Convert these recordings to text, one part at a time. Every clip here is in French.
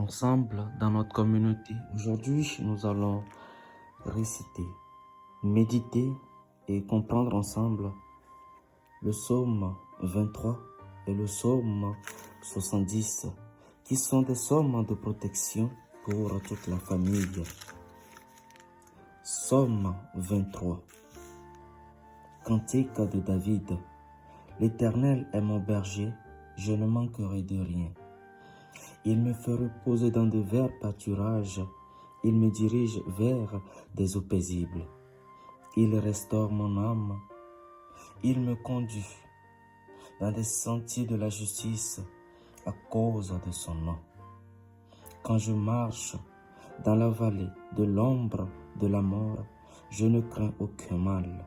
ensemble dans notre communauté. Aujourd'hui, nous allons réciter, méditer et comprendre ensemble le psaume 23 et le psaume 70, qui sont des psaumes de protection pour toute la famille. Psaume 23. Cantique de David. L'Éternel est mon berger, je ne manquerai de rien. Il me fait reposer dans de verts pâturages, il me dirige vers des eaux paisibles. Il restaure mon âme, il me conduit dans des sentiers de la justice à cause de son nom. Quand je marche dans la vallée de l'ombre de la mort, je ne crains aucun mal,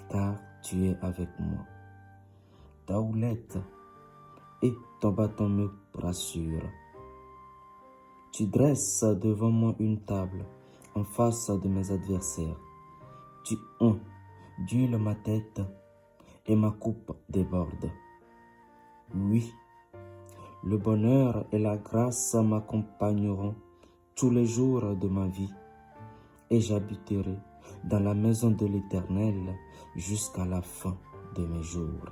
car tu es avec moi. Ta houlette et ton bâton me rassurent. Tu dresses devant moi une table en face de mes adversaires. Tu ondules ma tête et ma coupe déborde. Oui, le bonheur et la grâce m'accompagneront tous les jours de ma vie, et j'habiterai dans la maison de l'Éternel jusqu'à la fin de mes jours.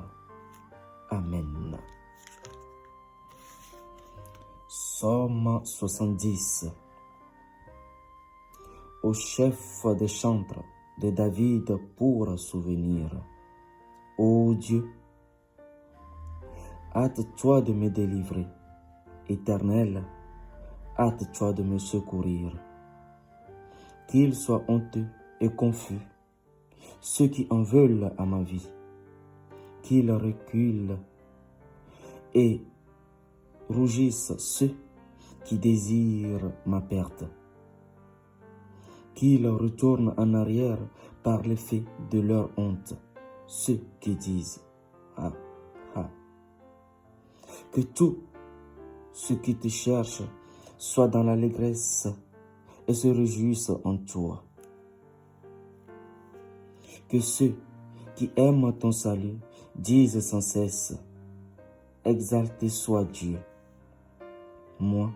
Amen. Psaume 70. Au chef des chantres de David pour souvenir. Ô Dieu, hâte-toi de me délivrer. Éternel, hâte-toi de me secourir. Qu'ils soient honteux et confus, ceux qui en veulent à ma vie. Qu'ils reculent et rougissent ceux qui désirent ma perte. Qu'ils retournent en arrière par l'effet de leur honte, ceux qui disent « Ah, ah ». Que tous ceux qui te cherchent soient dans l'allégresse et se réjouissent en toi. Que ceux qui aiment ton salut disent sans cesse « Exalté soit Dieu ». Moi,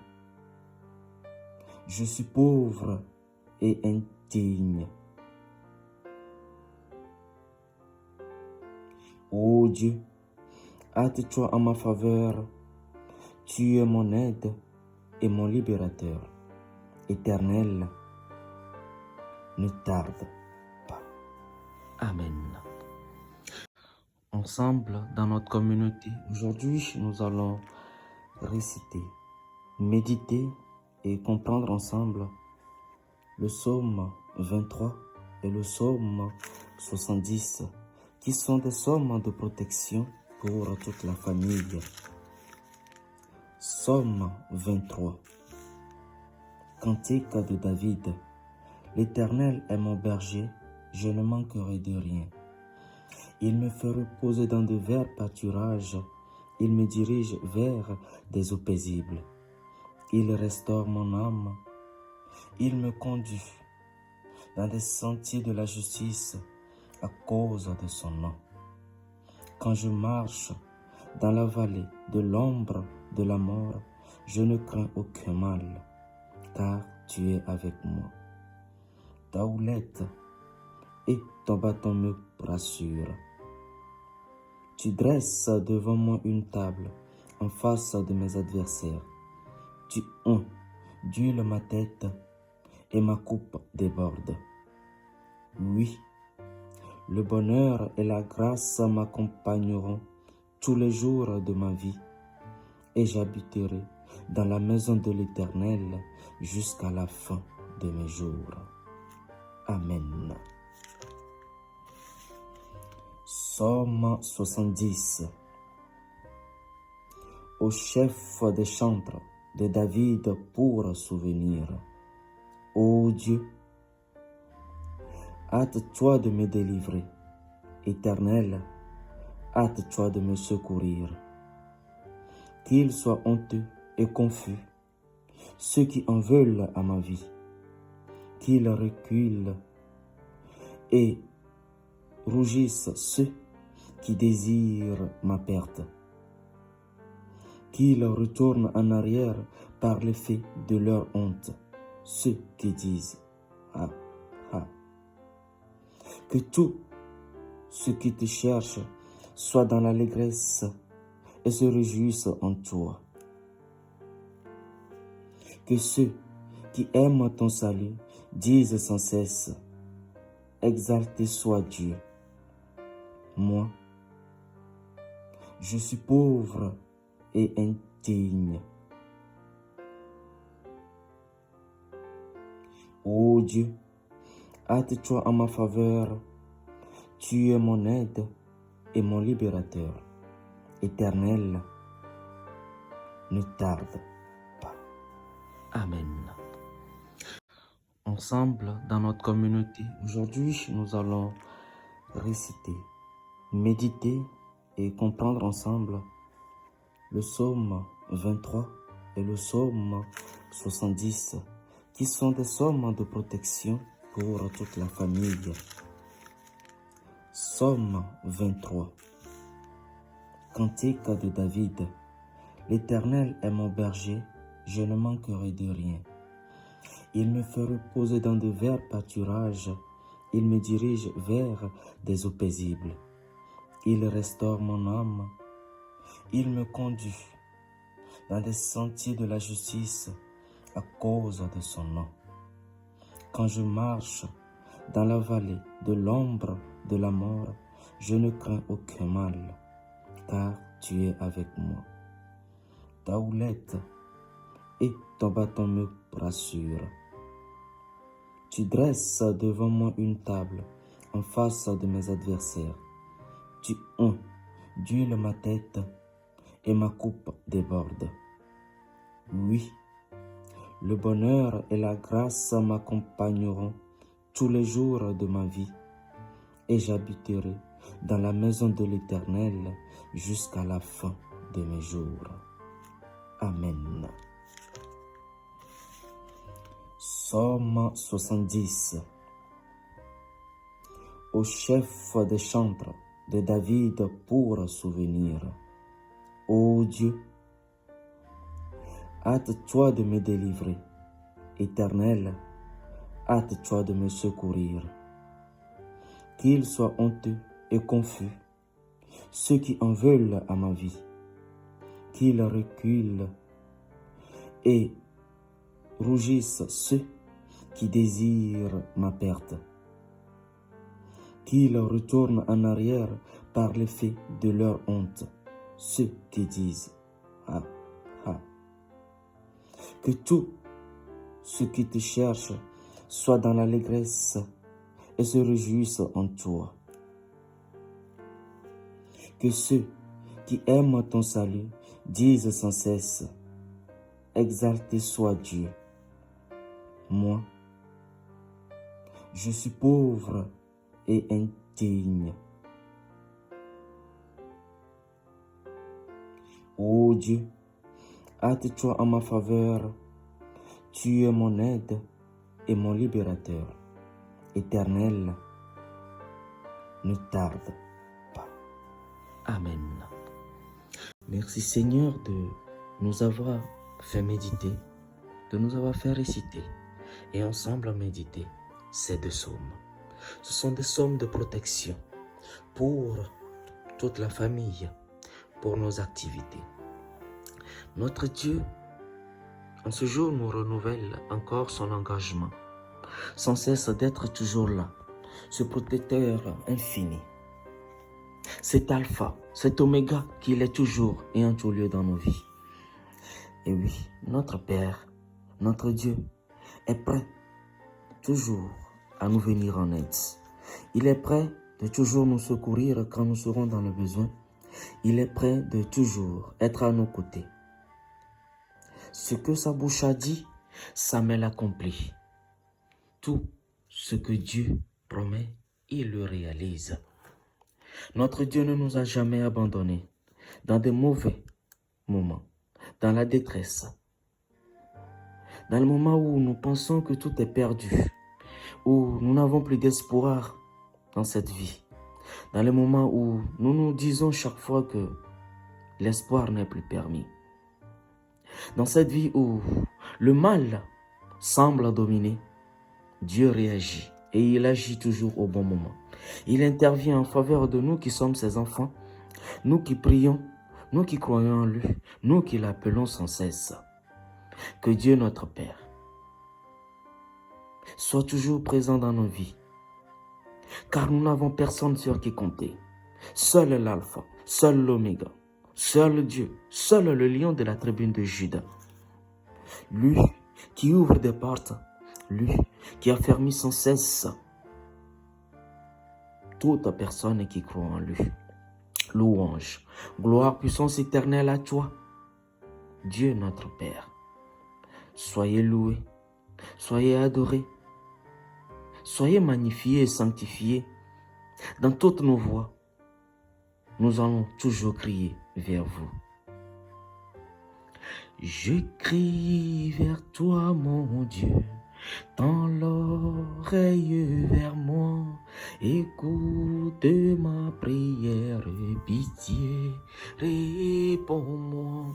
je suis pauvre et indigne. Ô Dieu, hâte-toi en ma faveur. Tu es mon aide et mon libérateur. Éternel, ne tarde pas. Amen. Ensemble dans notre communauté, aujourd'hui, nous allons réciter, méditer et comprendre ensemble le psaume 23 et le psaume 70, qui sont des psaumes de protection pour toute la famille. Psaume 23. Cantique de David. L'Éternel est mon berger, je ne manquerai de rien. Il me fait reposer dans de verts pâturages, il me dirige vers des eaux paisibles. Il restaure mon âme, il me conduit dans des sentiers de la justice à cause de son nom. Quand je marche dans la vallée de l'ombre de la mort, je ne crains aucun mal, car tu es avec moi. Ta houlette et ton bâton me rassurent. Tu dresses devant moi une table en face de mes adversaires. Tu ondules ma tête et ma coupe déborde. Oui, le bonheur et la grâce m'accompagneront tous les jours de ma vie, et j'habiterai dans la maison de l'Éternel jusqu'à la fin de mes jours. Amen. Psaume 70. Au chef des chantres de David pour souvenir. Ô Dieu, hâte-toi de me délivrer. Éternel, hâte-toi de me secourir. Qu'ils soient honteux et confus, ceux qui en veulent à ma vie. Qu'ils reculent et rougissent ceux qui désirent ma perte. Qu'ils retournent en arrière par l'effet de leur honte, ceux qui disent « Ah, ah ». Que tout ce qui te cherche soit dans l'allégresse et se réjouissent en toi. Que ceux qui aiment ton salut disent sans cesse « Exalté soit Dieu ». Moi, je suis pauvre et indigne. Ô Dieu, hâte-toi en ma faveur. Tu es mon aide et mon libérateur. Éternel, ne tarde pas. Amen. Ensemble, dans notre communauté, aujourd'hui, nous allons réciter, méditer et comprendre ensemble le psaume 23 et le psaume 70, qui sont des psaumes de protection pour toute la famille. Psaume 23. Cantique de David. L'Éternel est mon berger, je ne manquerai de rien. Il me fait reposer dans de verts pâturages, il me dirige vers des eaux paisibles. Il restaure mon âme, il me conduit dans des sentiers de la justice à cause de son nom. Quand je marche dans la vallée de l'ombre de la mort, je ne crains aucun mal, car tu es avec moi. Ta houlette et ton bâton me rassurent. Tu dresses devant moi une table en face de mes adversaires. Tu d'huile ma tête et ma coupe déborde. Oui, le bonheur et la grâce m'accompagneront tous les jours de ma vie, et j'habiterai dans la maison de l'Éternel jusqu'à la fin de mes jours. Amen. Psaume 70. Au chef des chantres de David pour souvenir. Ô Dieu, hâte-toi de me délivrer. Éternel, hâte-toi de me secourir. Qu'ils soient honteux et confus, ceux qui en veulent à ma vie. Qu'ils reculent et rougissent ceux qui désirent ma perte. Qu'ils retournent en arrière par l'effet de leur honte, ceux qui disent « Ah, ah ». Que tout ce qui te cherche soit dans l'allégresse et se réjouissent en toi. Que ceux qui aiment ton salut disent sans cesse « Exalté soit Dieu ». Moi, je suis pauvre et indigne. Ô Dieu, hâte-toi en ma faveur. Tu es mon aide et mon libérateur. Éternel, ne tarde pas. Amen. Merci Seigneur de nous avoir fait méditer, de nous avoir fait réciter et ensemble méditer ces deux psaumes. Ce sont des psaumes de protection pour toute la famille, pour nos activités. Notre Dieu, en ce jour, nous renouvelle encore son engagement, sans cesse d'être toujours là, ce protecteur infini. Cet alpha, cet oméga qu'il est toujours et en tout lieu dans nos vies. Et oui, notre Père, notre Dieu, est prêt toujours à nous venir en aide. Il est prêt de toujours nous secourir quand nous serons dans le besoin. Il est prêt de toujours être à nos côtés. Ce que sa bouche a dit, sa main l'accomplit. Tout ce que Dieu promet, il le réalise. Notre Dieu ne nous a jamais abandonnés dans de mauvais moments, dans la détresse, dans le moment où nous pensons que tout est perdu, où nous n'avons plus d'espoir dans cette vie, dans le moment où nous nous disons chaque fois que l'espoir n'est plus permis. Dans cette vie où le mal semble dominer, Dieu réagit et il agit toujours au bon moment. Il intervient en faveur de nous qui sommes ses enfants, nous qui prions, nous qui croyons en lui, nous qui l'appelons sans cesse. Que Dieu notre Père soit toujours présent dans nos vies, car nous n'avons personne sur qui compter. Seul l'Alpha, seul l'Oméga, seul Dieu, seul le lion de la tribune de Juda. Lui qui ouvre des portes, lui qui a fermé sans cesse toute personne qui croit en lui. Louange, gloire, puissance éternelle à toi, Dieu notre Père. Soyez loués, soyez adorés, soyez magnifiés et sanctifiés. Dans toutes nos voies, nous allons toujours crier vers vous. Je crie vers toi, mon Dieu, tends l'oreille vers moi, écoute ma prière, pitié, réponds-moi.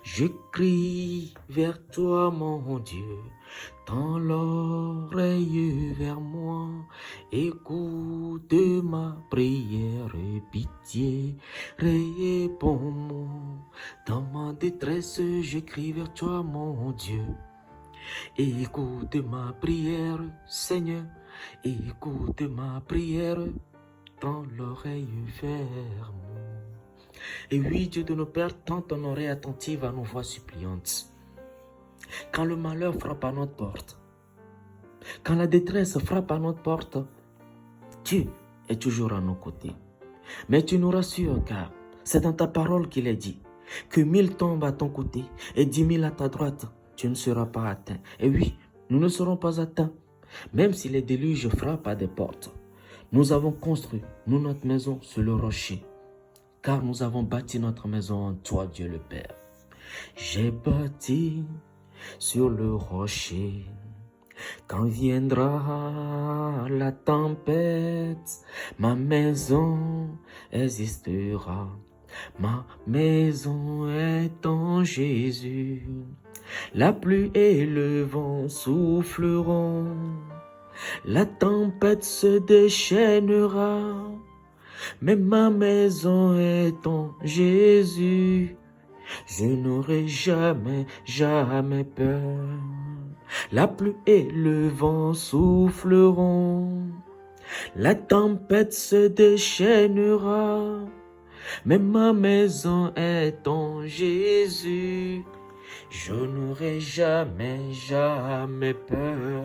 Je crie vers toi, mon Dieu, tends l'oreille vers moi, écoute ma prière, pitié, réponds-moi. Dans ma détresse, je crie vers toi, mon Dieu. Écoute ma prière, Seigneur, écoute ma prière, tends l'oreille vers moi. Et oui, Dieu de nos pères, tends ton oreille attentive à nos voix suppliantes. Quand le malheur frappe à notre porte, quand la détresse frappe à notre porte, Dieu est toujours à nos côtés. Mais tu nous rassures, car c'est dans ta parole qu'il est dit que 1000 tombent à ton côté et 10 000 à ta droite, tu ne seras pas atteint. Et oui, nous ne serons pas atteints, même si les déluges frappent à des portes. Nous avons construit, nous, notre maison sur le rocher, car nous avons bâti notre maison en toi, Dieu le Père. J'ai bâti sur le rocher. Quand viendra la tempête, ma maison existera. Ma maison est en Jésus. La pluie et le vent souffleront. La tempête se déchaînera. Mais ma maison est en Jésus. Je n'aurai jamais, jamais peur. La pluie et le vent souffleront. La tempête se déchaînera. Mais ma maison est en Jésus. Je n'aurai jamais, jamais peur.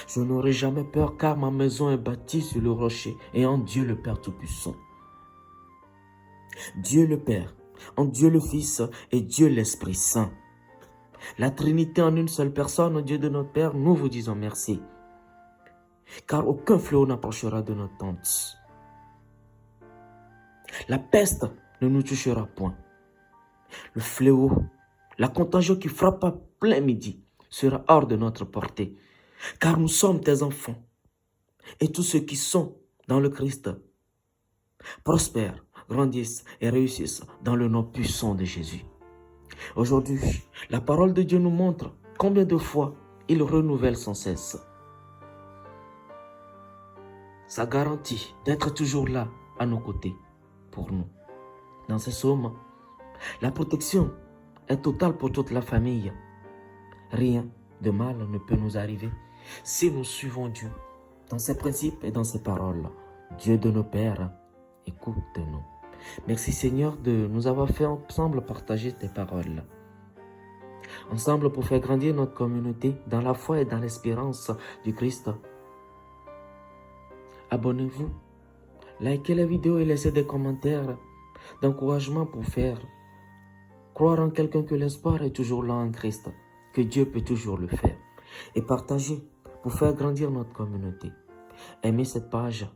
Je n'aurai jamais peur car ma maison est bâtie sur le rocher et en Dieu le Père Tout-Puissant. Dieu le Père, en Dieu le Fils et Dieu l'Esprit Saint. La Trinité en une seule personne, Dieu de notre Père, nous vous disons merci. Car aucun fléau n'approchera de notre tente. La peste ne nous touchera point. Le fléau, la contagion qui frappe à plein midi sera hors de notre portée. Car nous sommes tes enfants. Et tous ceux qui sont dans le Christ prospèrent, grandissent et réussissent dans le nom puissant de Jésus. Aujourd'hui, la parole de Dieu nous montre combien de fois il renouvelle sans cesse sa garantie d'être toujours là à nos côtés pour nous. Dans ces psaumes, la protection est totale pour toute la famille. Rien de mal ne peut nous arriver si nous suivons Dieu dans ses principes et dans ses paroles. Dieu de nos pères, écoute-nous. Merci Seigneur de nous avoir fait ensemble partager tes paroles. Ensemble pour faire grandir notre communauté dans la foi et dans l'espérance du Christ. Abonnez-vous, likez la vidéo et laissez des commentaires d'encouragement pour faire croire en quelqu'un que l'espoir est toujours là en Christ, que Dieu peut toujours le faire. Et partagez pour faire grandir notre communauté. Aimez cette page,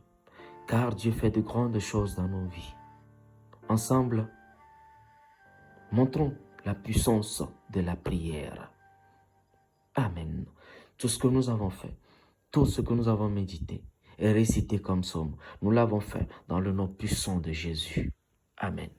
car Dieu fait de grandes choses dans nos vies. Ensemble, montrons la puissance de la prière. Amen. Tout ce que nous avons fait, tout ce que nous avons médité et récité comme psaume, nous l'avons fait dans le nom puissant de Jésus. Amen.